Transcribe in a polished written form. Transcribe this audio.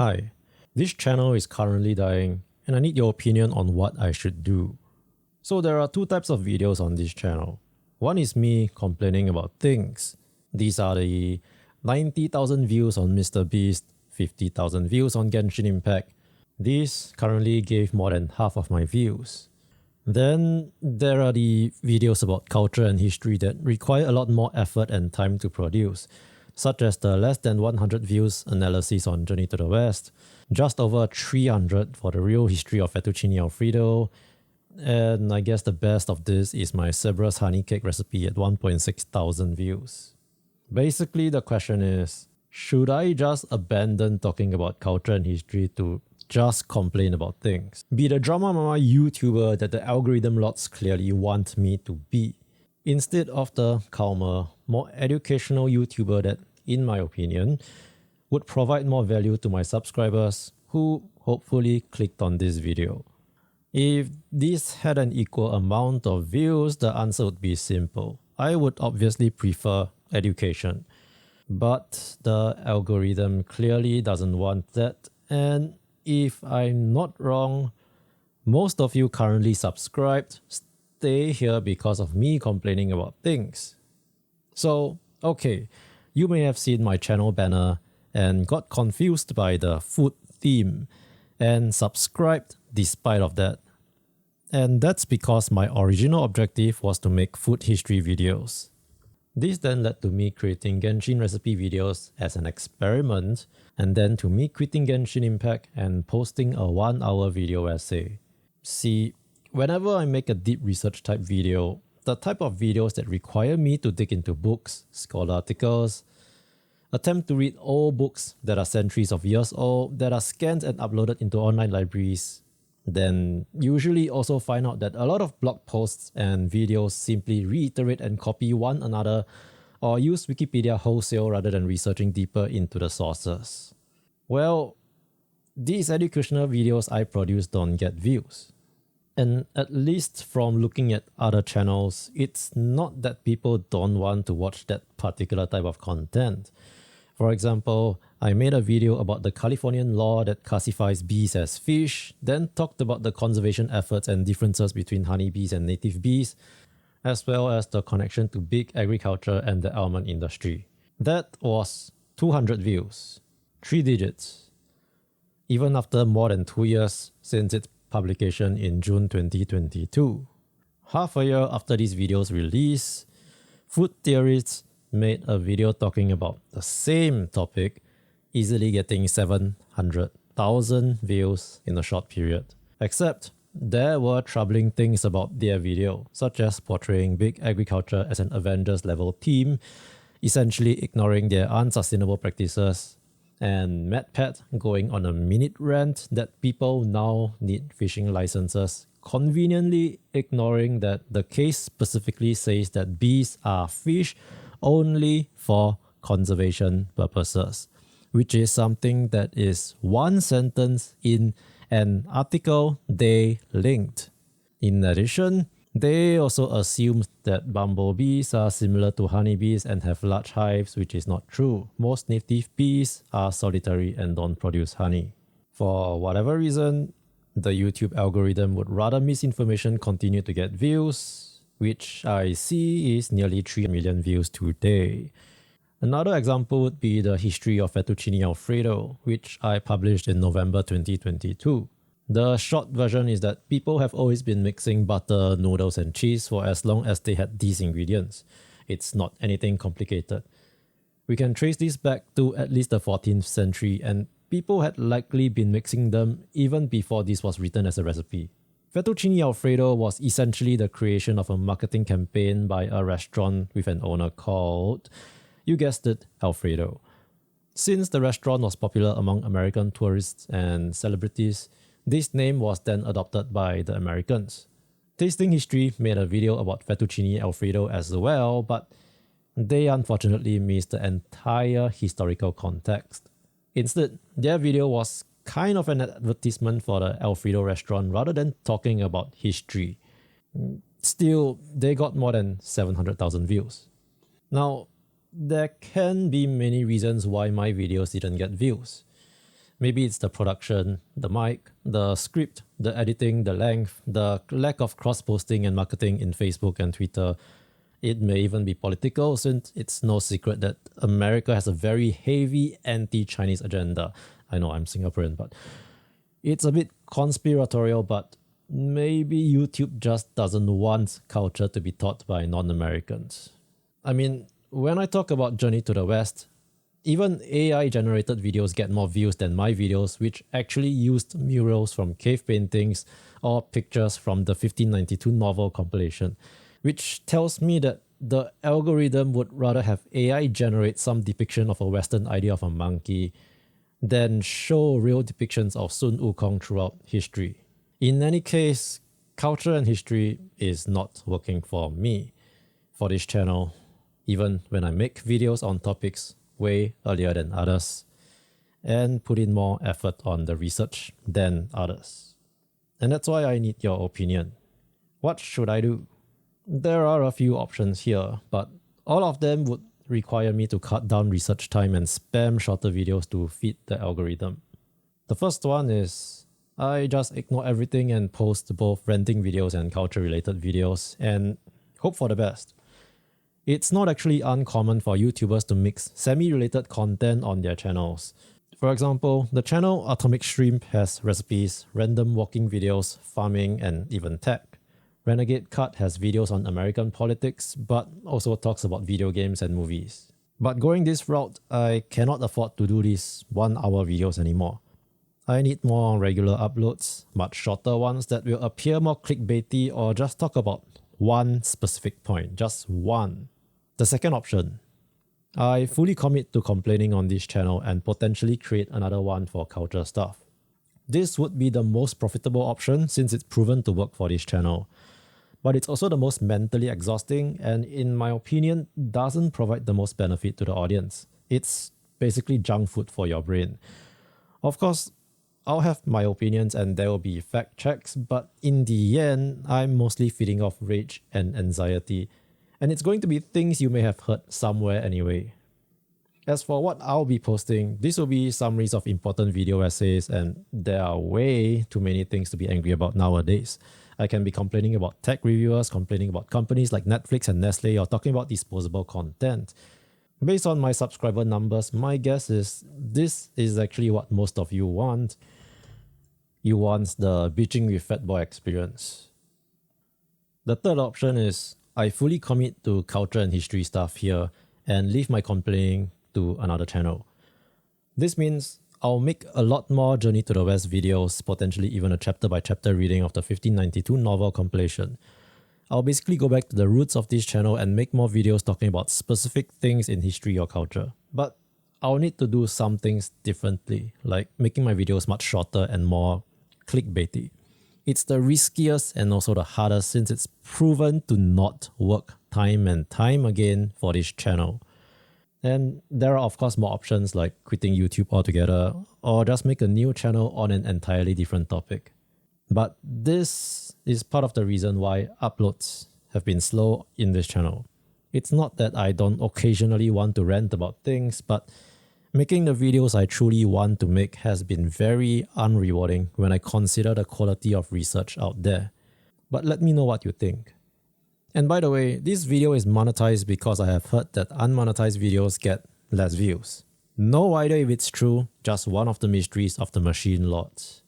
Hi, this channel is currently dying and I need your opinion on what I should do. So there are two types of videos on this channel. One is me complaining about things. These are the 90,000 views on Mr. Beast, 50,000 views on Genshin Impact. These currently gave more than half of my views. Then there are the videos about culture and history that require a lot more effort and time to produce, such as the less than 100 views analysis on Journey to the West, just over 300 for the real history of fettuccine alfredo, and I guess the best of this is my Cerberus honey cake recipe at 1.6 thousand views. Basically, the question is, should I just abandon talking about culture and history to just complain about things? Be the drama mama YouTuber that the algorithm lords clearly want me to be, instead of the calmer, more educational YouTuber that, in my opinion, would provide more value to my subscribers who hopefully clicked on this video. If this had an equal amount of views, the answer would be simple. I would obviously prefer education. But the algorithm clearly doesn't want that, and if I'm not wrong, most of you currently subscribed stay here because of me complaining about things. So, okay, you may have seen my channel banner and got confused by the food theme and subscribed despite of that. And that's because my original objective was to make food history videos. This then led to me creating Genshin recipe videos as an experiment, and then to me quitting Genshin Impact and posting a 1-hour video essay. See, whenever I make a deep research type video, the type of videos that require me to dig into books, scholar articles, attempt to read old books that are centuries of years old, that are scanned and uploaded into online libraries, then usually also find out that a lot of blog posts and videos simply reiterate and copy one another or use Wikipedia wholesale rather than researching deeper into the sources. Well, these educational videos I produce don't get views. And at least from looking at other channels, it's not that people don't want to watch that particular type of content. For example, I made a video about the Californian law that classifies bees as fish, then talked about the conservation efforts and differences between honeybees and native bees, as well as the connection to big agriculture and the almond industry. That was 200 views, 3 digits, even after more than 2 years since its publication in June 2022. Half a year after these videos release, food theorists made a video talking about the same topic, easily getting 700,000 views in a short period. Except there were troubling things about their video, such as portraying big agriculture as an Avengers level team, essentially ignoring their unsustainable practices, and MadPat going on a minute rant that people now need fishing licenses, conveniently ignoring that the case specifically says that bees are fish only for conservation purposes, which is something that is one sentence in an article they linked. In addition, they also assumed that bumblebees are similar to honeybees and have large hives, which is not true. Most native bees are solitary and don't produce honey. For whatever reason, the YouTube algorithm would rather misinformation continue to get views, which I see is nearly 3 million views today. Another example would be the history of fettuccine alfredo, which I published in November 2022. The short version is that people have always been mixing butter, noodles and cheese for as long as they had these ingredients. It's not anything complicated. We can trace this back to at least the 14th century, and people had likely been mixing them even before this was written as a recipe. Fettuccine alfredo was essentially the creation of a marketing campaign by a restaurant with an owner called, you guessed it, Alfredo. Since the restaurant was popular among American tourists and celebrities, this name was then adopted by the Americans. Tasting History made a video about fettuccine alfredo as well, but they unfortunately missed the entire historical context. Instead, their video was kind of an advertisement for the Alfredo restaurant rather than talking about history. Still, they got more than 700,000 views. Now, there can be many reasons why my videos didn't get views. Maybe it's the production, the mic, the script, the editing, the length, the lack of cross-posting and marketing in Facebook and Twitter. It may even be political, since it's no secret that America has a very heavy anti-Chinese agenda. I know I'm Singaporean, but it's a bit conspiratorial, but maybe YouTube just doesn't want culture to be taught by non-Americans. I mean, when I talk about Journey to the West, even AI-generated videos get more views than my videos, which actually used murals from cave paintings or pictures from the 1592 novel compilation, which tells me that the algorithm would rather have AI generate some depiction of a Western idea of a monkey than show real depictions of Sun Wukong throughout history. In any case, culture and history is not working for me for this channel, even when I make videos on topics way earlier than others and put in more effort on the research than others. And that's why I need your opinion. What should I do? There are a few options here, but all of them would require me to cut down research time and spam shorter videos to feed the algorithm. The first one is I just ignore everything and post both ranting videos and culture-related videos and hope for the best. It's not actually uncommon for YouTubers to mix semi-related content on their channels. For example, the channel Atomic Shrimp has recipes, random walking videos, farming, and even tech. Renegade Cut has videos on American politics, but also talks about video games and movies. But going this route, I cannot afford to do these 1-hour videos anymore. I need more regular uploads, much shorter ones that will appear more clickbaity or just talk about one specific point, just one. The second option, I fully commit to complaining on this channel and potentially create another one for culture stuff. This would be the most profitable option since it's proven to work for this channel. But it's also the most mentally exhausting and, in my opinion, doesn't provide the most benefit to the audience. It's basically junk food for your brain. Of course, I'll have my opinions and there will be fact checks, but in the end, I'm mostly feeding off rage and anxiety. And it's going to be things you may have heard somewhere anyway. As for what I'll be posting, this will be summaries of important video essays, and there are way too many things to be angry about nowadays. I can be complaining about tech reviewers, complaining about companies like Netflix and Nestle, or talking about disposable content. Based on my subscriber numbers, my guess is this is actually what most of you want. You want the bitching with fat boy experience. The third option is I fully commit to culture and history stuff here and leave my complaining to another channel. This means I'll make a lot more Journey to the West videos, potentially even a chapter-by-chapter reading of the 1592 novel compilation. I'll basically go back to the roots of this channel and make more videos talking about specific things in history or culture. But I'll need to do some things differently, like making my videos much shorter and more clickbaity. It's the riskiest and also the hardest since it's proven to not work time and time again for this channel. And there are of course more options like quitting YouTube altogether or just make a new channel on an entirely different topic. But this is part of the reason why uploads have been slow in this channel. It's not that I don't occasionally want to rant about things, but making the videos I truly want to make has been very unrewarding when I consider the quality of research out there. But let me know what you think. And by the way, this video is monetized because I have heard that unmonetized videos get less views. No idea if it's true, just one of the mysteries of the machine lords.